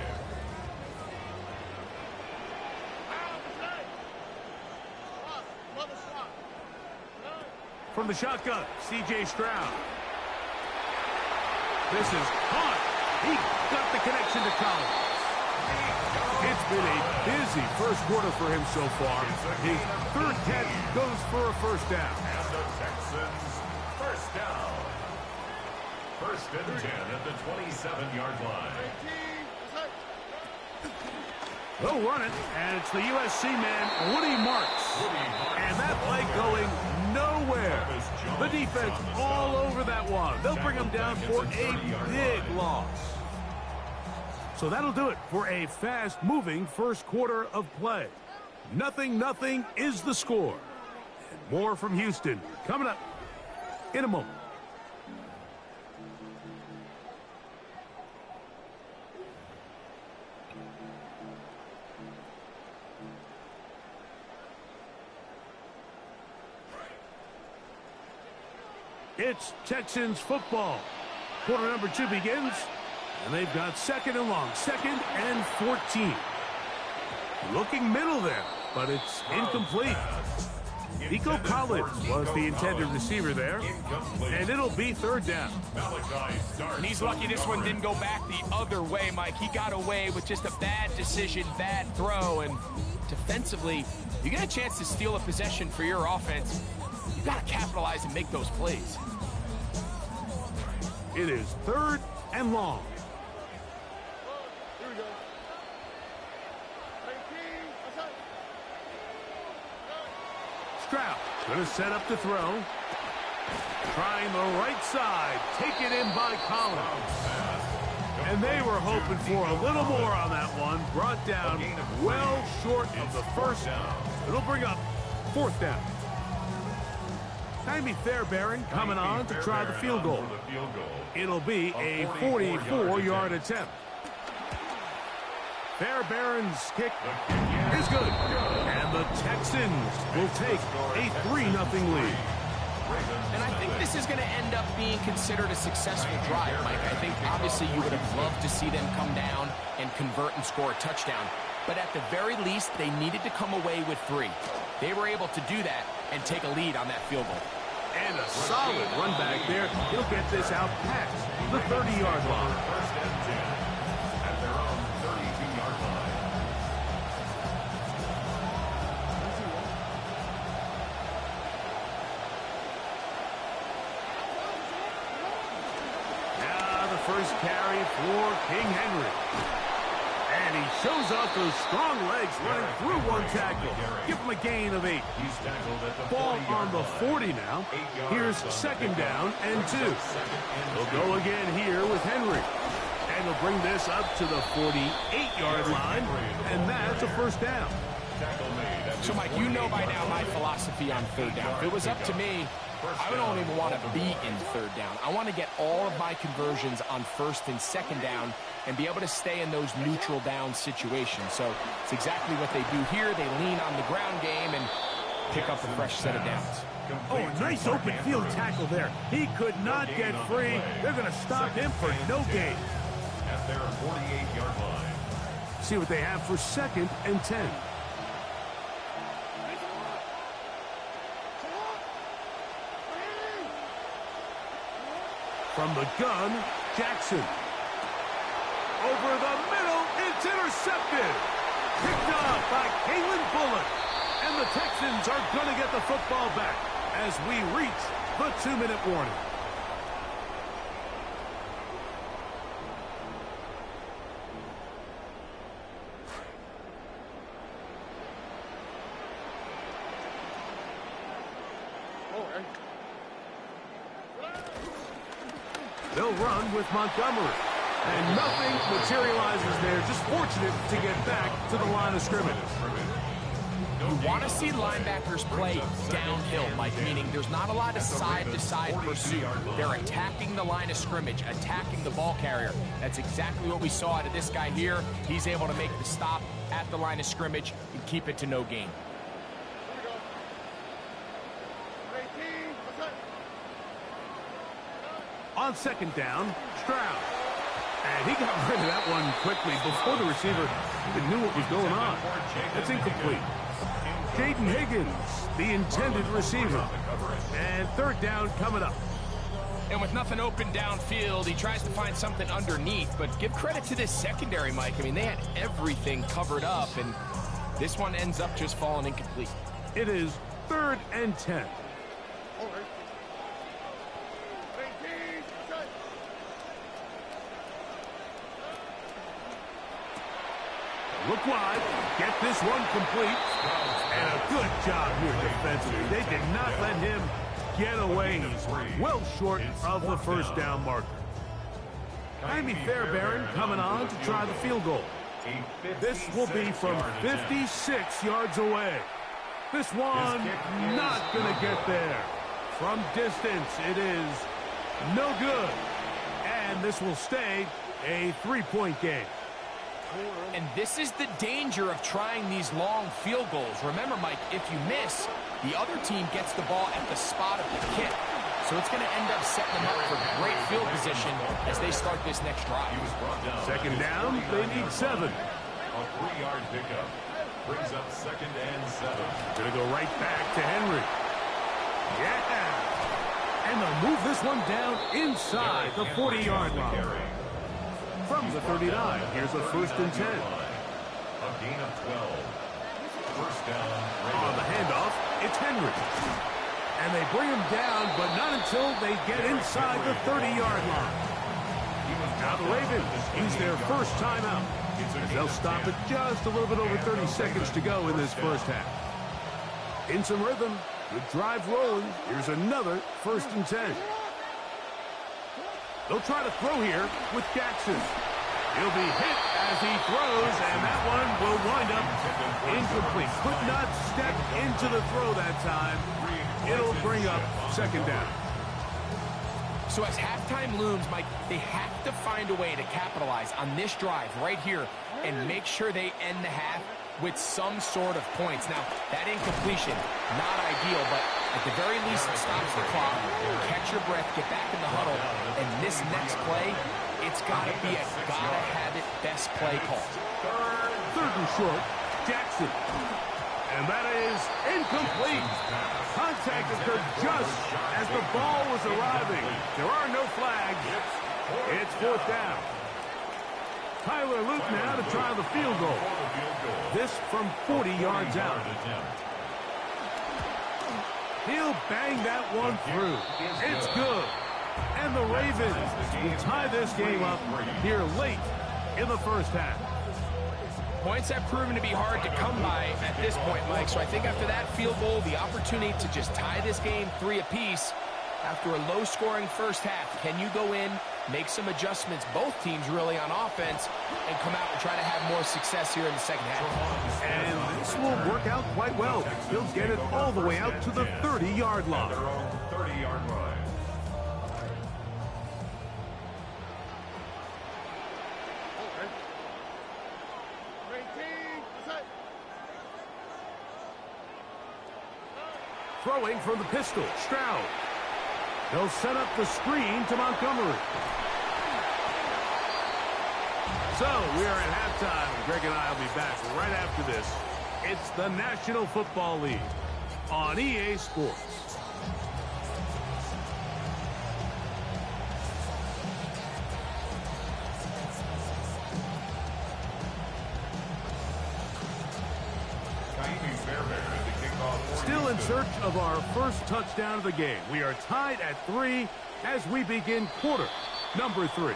From the shotgun, C.J. Stroud. This is caught. He got the connection to Collins. It's been a busy first quarter for him so far. His 3rd catch goes for a first down. And the Texans, first down. 1st and 10 at the 27-yard line. They'll run it, and it's the USC man, Woody Marks. And that play going nowhere. The defense all over that one. They'll bring him down for a big loss. So that'll do it for a fast-moving first quarter of play. 0-0 is the score. And more from Houston coming up in a moment. It's Texans football. Quarter number 2 begins, and they've got 2nd and long, 2nd and 14. Looking middle there, but it's incomplete. Nico Collins was the intended receiver there, and it'll be 3rd down. And he's lucky this one didn't go back the other way, Mike. He got away with just a bad decision, bad throw, and defensively, you get a chance to steal a possession for your offense. You got to capitalize and make those plays. It is 3rd and long. Here we go. Stroud going to set up to throw. Trying the right side. Taken in by Collins. And they were hoping for a little more on that one. Brought down well short of the first. It'll bring up 4th down. Timmy Fairbairn coming on to try the field goal. It'll be a 44-yard attempt. Fairbairn's kick is good. And the Texans will take a 3-0 lead. And I think this is going to end up being considered a successful drive, Mike. I think obviously you would have loved to see them come down and convert and score a touchdown. But at the very least, they needed to come away with 3. They were able to do that and take a lead on that field goal. And a solid run back there. He'll get this out past the 30-yard line. 1st and 10 at their own 32-yard line. Now the first carry for King Henry. And he shows off those strong legs running through one tackle. Give him a gain of 8. He's tackled at the Ball on the 40 line. now. 8 yards Here's on 2nd the down and 2. They'll go again here with Henry. And he'll bring this up to the 48-yard line. And that's a 1st down. Tackle made. So, Mike, you know by now my philosophy on 3rd down. If it was up to me, I don't even want to be in 3rd down. I want to get all of my conversions on 1st and 2nd down and be able to stay in those neutral down situations. So it's exactly what they do here. They lean on the ground game and pick up a fresh set of downs. Oh, nice open field tackle there. He could not get free. They're going to stop him for no gain. At their 48-yard line. See what they have for 2nd and 10. From the gun, Jackson. Over the middle, it's intercepted. Picked up by Kalen Bullock. And the Texans are going to get the football back as we reach the 2-minute warning. They'll run with Montgomery. And nothing materializes there. Just fortunate to get back to the line of scrimmage. You want to see linebackers play downhill, Mike, meaning there's not a lot of side-to-side pursuit. They're attacking the line of scrimmage, attacking the ball carrier. That's exactly what we saw out of this guy here. He's able to make the stop at the line of scrimmage and keep it to no gain. On second down, Stroud. And he got rid of that one quickly before the receiver even knew what was going on. That's incomplete. Jaden Higgins, the intended receiver. And third down coming up. And with nothing open downfield, he tries to find something underneath. But give credit to this secondary, Mike. I mean, they had everything covered up, and this one ends up just falling incomplete. It is 3rd and 10. Look wide, get this one complete, and a good job here defensively. They did not let him get away. He's well short of the first down marker. Jaime Fairbairn coming on to try the field goal. This will be from 56 yards away. This one not going to get there. From distance, it is no good. And this will stay a 3-point game. And this is the danger of trying these long field goals. Remember, Mike, if you miss, the other team gets the ball at the spot of the kick. So it's going to end up setting them up for great field position as they start this next drive. Second down, they need 7. A 3-yard pickup brings up 2nd and 7. Going to go right back to Henry. Yeah. And they'll move this one down inside the 40-yard line. From the 39, here's a 1st and 10. A gain of 12. First down. On the handoff, it's Henry. And they bring him down, but not until they get inside the 30-yard line. Now the Ravens use their first timeout. As they'll stop it just a little bit over 30 seconds to go in this first half. In some rhythm, good drive rolling. Here's another 1st and 10. They'll try to throw here with Jackson. He'll be hit as he throws, and that one will wind up incomplete. Could not step into the throw that time. It'll bring up 2nd down. So as halftime looms, Mike, they have to find a way to capitalize on this drive right here and make sure they end the half with some sort of points. Now, that incompletion, not ideal, but at the very least, it stops the clock. Catch your breath, get back in the huddle, and this next play, it's got to be a gotta-have-it best play call. 3rd and short, Jackson. And that is incomplete. Contact occurred just as the ball was arriving. There are no flags. It's 4th down. Tyler Luke now to try the field goal. This from 40 yards out. He'll bang that one through. It's good. And the Ravens will tie this game up here late in the first half. Points have proven to be hard to come by at this point, Mike. So I think after that field goal, the opportunity to just tie this game 3 apiece after a low-scoring first half. Can you go in, make some adjustments, both teams really on offense, and come out and try to have more success here in the second half? And this will work out quite well. He'll get it all the way out to the 30-yard line. Their own 30-yard line. Throwing from the pistol, Stroud. They'll set up the screen to Montgomery. So we are at halftime. Greg and I will be back right after this. It's the National Football League on EA Sports. in search of our first touchdown of the game. We are tied at 3 as we begin quarter number 3.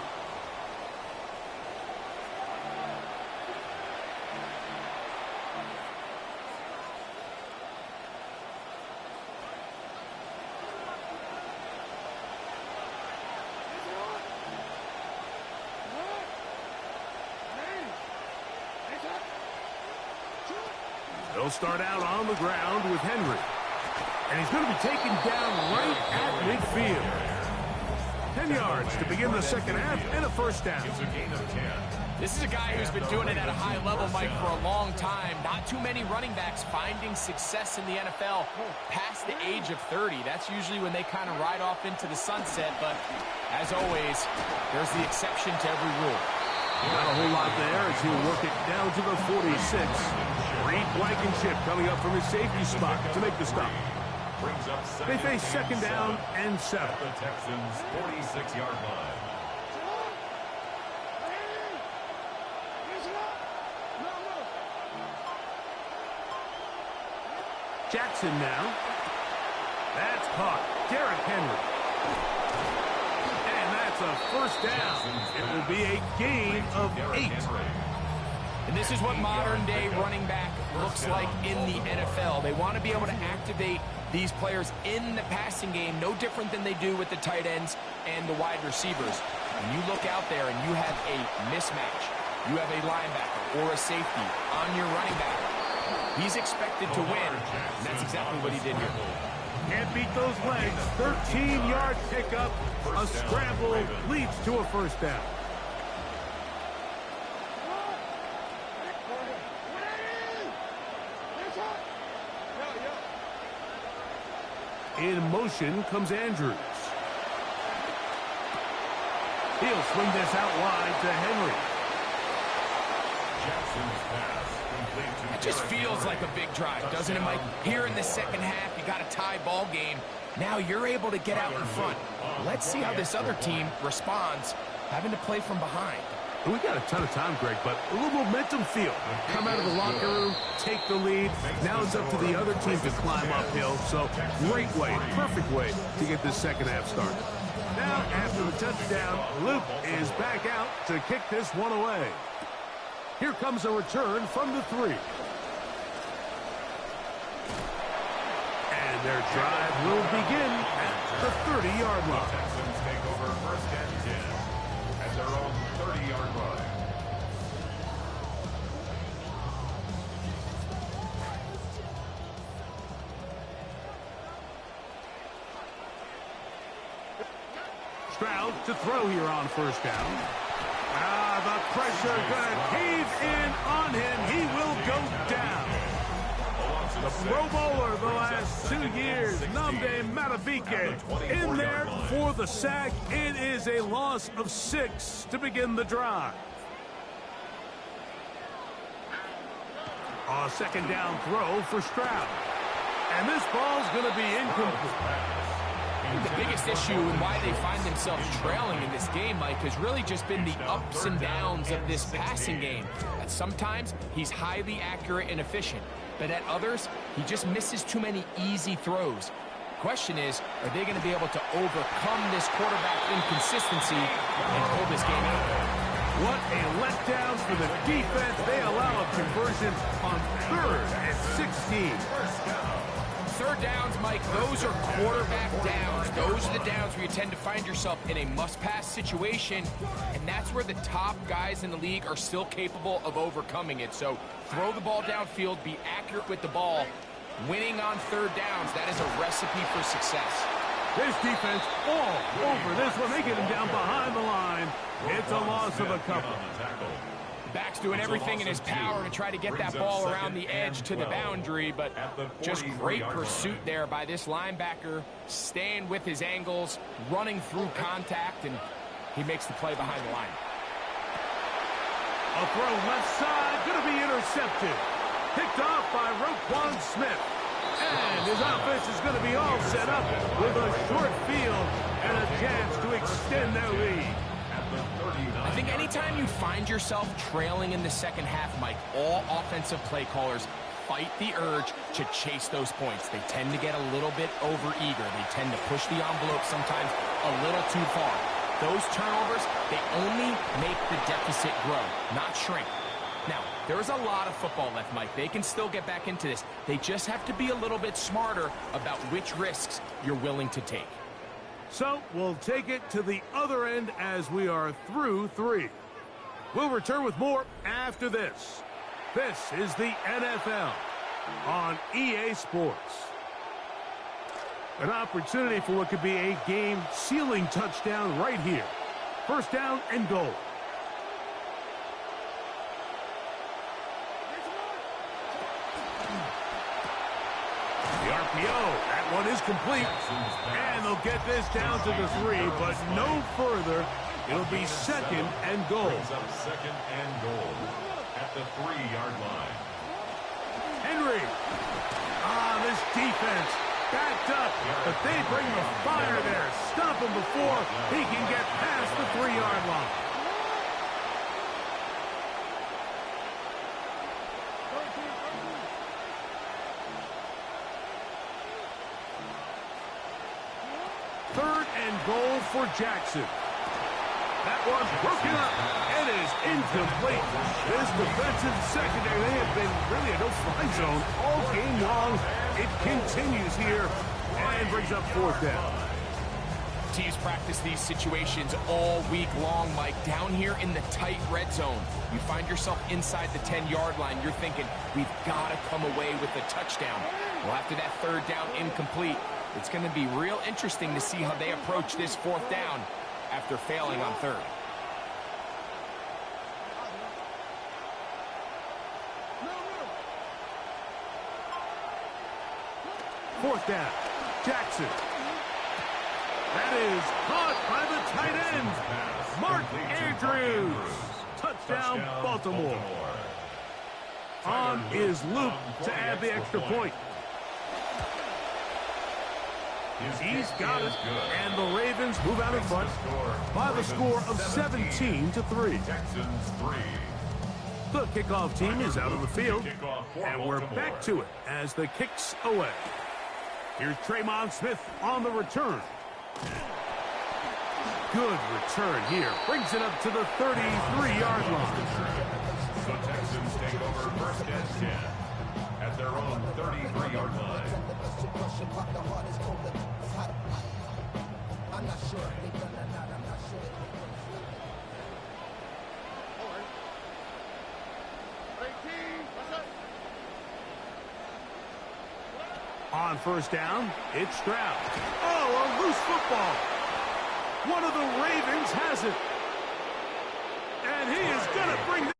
They'll start out on the ground with Henry. And he's going to be taken down right at midfield. 10 yards to begin the second half and a first down. This is a guy who's been doing it at a high level, Mike, for a long time. Not too many running backs finding success in the NFL past the age of 30. That's usually when they kind of ride off into the sunset. But as always, there's the exception to every rule. Not a whole lot there as he'll work it down to the 46. Reed Blankenship coming up from his safety spot to make the stop. They face second down and 7. The Texans' 46-yard line. Jackson now. That's caught. Derrick Henry. And that's a first down. It will be a gain of 8. And this is what modern-day running back looks like in the NFL. They want to be able to activate these players in the passing game, no different than they do with the tight ends and the wide receivers. When you look out there and you have a mismatch, you have a linebacker or a safety on your running back, he's expected to win, and that's exactly what he did here. Can't beat those legs. 13-yard pickup. A scramble leads to a first down. In motion comes Andrews. He'll swing this out wide to Henry. It just feels like a big drive, doesn't it, Mike? Here in the second half, you got a tie ball game. Now you're able to get out in front. Let's see how this other team responds, having to play from behind. And we got a ton of time, Greg, but a little momentum feel. Come out of the locker room, take the lead. Now it's up to the other team to climb uphill. So great way, perfect way to get this second half started. Now, after the touchdown, Luke is back out to kick this one away. Here comes a return from the 3. And their drive will begin at the 30-yard line. Texans take over first and 10 at their own 30-yard line. Stroud to throw here on first down. The pressure gonna cave in on him. He will go down. The Pro Bowler the last 2 years, Ncaa27, in there for the sack. It is a loss of 6 to begin the drive. A second down throw for Stroud. And this ball's going to be incomplete. The biggest issue and why they find themselves trailing in this game, Mike, has really just been the ups and downs of this passing game. At sometimes, he's highly accurate and efficient, but at others, he just misses too many easy throws. Question is, are they going to be able to overcome this quarterback inconsistency and pull this game out? What a letdown for the defense. They allow a conversion on 3rd and 16. Third downs, Mike, those are quarterback downs. Those are the downs where you tend to find yourself in a must-pass situation, and that's where the top guys in the league are still capable of overcoming it. So throw the ball downfield, be accurate with the ball. Winning on third downs, that is a recipe for success. This defense all over this one. They get him down behind the line. It's a loss of a couple. Back's doing everything in his power to try to get that ball around the edge to the boundary, but just great pursuit there by this linebacker, staying with his angles, running through contact, and he makes the play behind the line. A throw left side, going to be intercepted. Picked off by Roquan Smith. And his offense is going to be all set up with a short field and a chance to extend their lead. I think anytime you find yourself trailing in the second half, Mike, all offensive play callers fight the urge to chase those points. They tend to get a little bit overeager. They tend to push the envelope sometimes a little too far. Those turnovers, they only make the deficit grow, not shrink. Now, there's a lot of football left, Mike. They can still get back into this. They just have to be a little bit smarter about which risks you're willing to take. So we'll take it to the other end as we are through 3. We'll return with more after this. This is the NFL on EA Sports. An opportunity for what could be a game-sealing touchdown right here. First down and goal. The RPO, that one is complete. And they'll get this down to the 3, but no further. It'll be second and goal. Second and goal at the 3-yard line. Henry. This defense backed up, but they bring the fire there. Stop him before he can get past the 3-yard line. Third and goal for Jackson. That one's broken up and is incomplete. This defensive secondary, they have been really a no-fly zone all game long. It continues here and brings up fourth down. Teams practice these situations all week long, Mike. Down here in the tight red zone, you find yourself inside the 10-yard line. You're thinking, we've got to come away with a touchdown. Well, after that third down incomplete, it's going to be real interesting to see how they approach this fourth down after failing on third. Fourth down, Jackson. That is caught by the tight end, Mark Andrews. Touchdown, Baltimore. On is Luke to add the extra point. He's got it, and the Ravens move out in front by the score of 17-3. The kickoff team is out of the field, and we're back to it as the kick's away. Here's Tremon Smith on the return. Good return here. Brings it up to the 33-yard line. The Texans take over first and 10 at their own 33-yard line. On first down, it's Stroud. Oh, a loose football. One of the Ravens has it. And he is going to bring